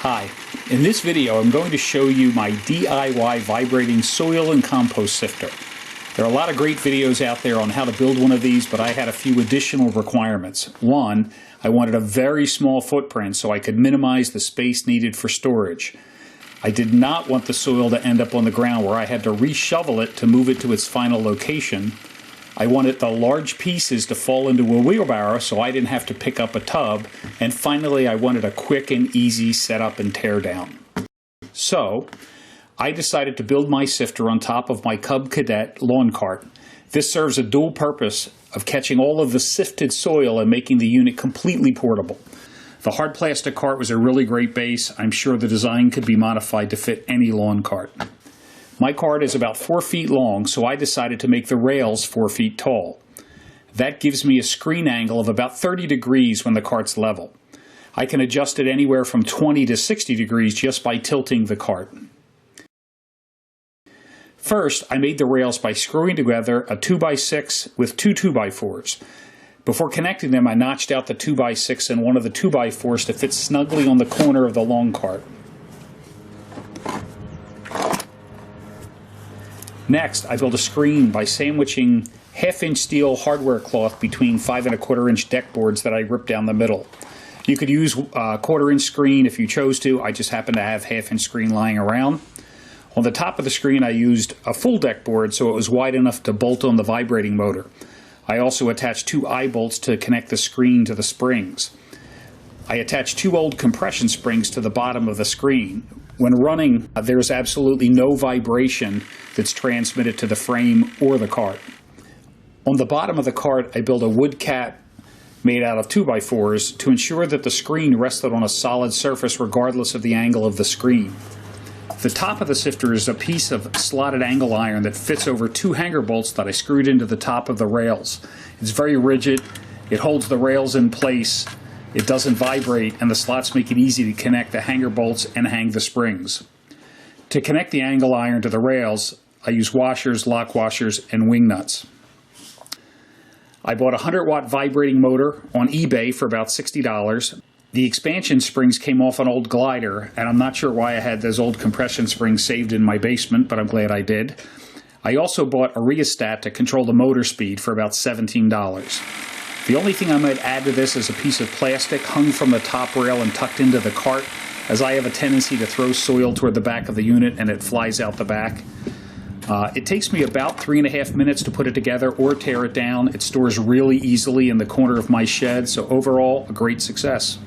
Hi, in this video I'm going to show you my DIY vibrating soil and compost sifter. There are a lot of great videos out there on how to build one of these, but I had a few additional requirements. One, I wanted a very small footprint so I could minimize the space needed for storage. I did not want the soil to end up on the ground where I had to reshovel it to move it to its final location. I wanted the large pieces to fall into a wheelbarrow so I didn't have to pick up a tub. And finally, I wanted a quick and easy setup and tear down. So, I decided to build my sifter on top of my Cub Cadet lawn cart. This serves a dual purpose of catching all of the sifted soil and making the unit completely portable. The hard plastic cart was a really great base. I'm sure the design could be modified to fit any lawn cart. My cart is about 4 feet long, so I decided to make the rails 4 feet tall. That gives me a screen angle of about 30 degrees when the cart's level. I can adjust it anywhere from 20 to 60 degrees just by tilting the cart. First, I made the rails by screwing together a 2x6 with two 2x4s. Before connecting them, I notched out the 2x6 and one of the 2x4s to fit snugly on the corner of the long cart. Next, I built a screen by sandwiching half-inch steel hardware cloth between 5 1/4-inch deck boards that I ripped down the middle. You could use a 1/4-inch screen if you chose to. I just happen to have half-inch screen lying around. On the top of the screen, I used a full deck board so it was wide enough to bolt on the vibrating motor. I also attached 2 eye bolts to connect the screen to the springs. I attached 2 old compression springs to the bottom of the screen. When running, there's absolutely no vibration that's transmitted to the frame or the cart. On the bottom of the cart, I built a wood cat made out of 2x4s to ensure that the screen rested on a solid surface regardless of the angle of the screen. The top of the sifter is a piece of slotted angle iron that fits over 2 hanger bolts that I screwed into the top of the rails. It's very rigid, it holds the rails in place, it doesn't vibrate, and the slots make it easy to connect the hanger bolts and hang the springs. To connect the angle iron to the rails, I use washers, lock washers, and wing nuts. I bought a 100-watt vibrating motor on eBay for about $60. The expansion springs came off an old glider, and I'm not sure why I had those old compression springs saved in my basement, but I'm glad I did. I also bought a rheostat to control the motor speed for about $17. The only thing I might add to this is a piece of plastic hung from the top rail and tucked into the cart, as I have a tendency to throw soil toward the back of the unit and it flies out the back. It takes me about 3.5 minutes to put it together or tear it down. It stores really easily in the corner of my shed, so overall, a great success.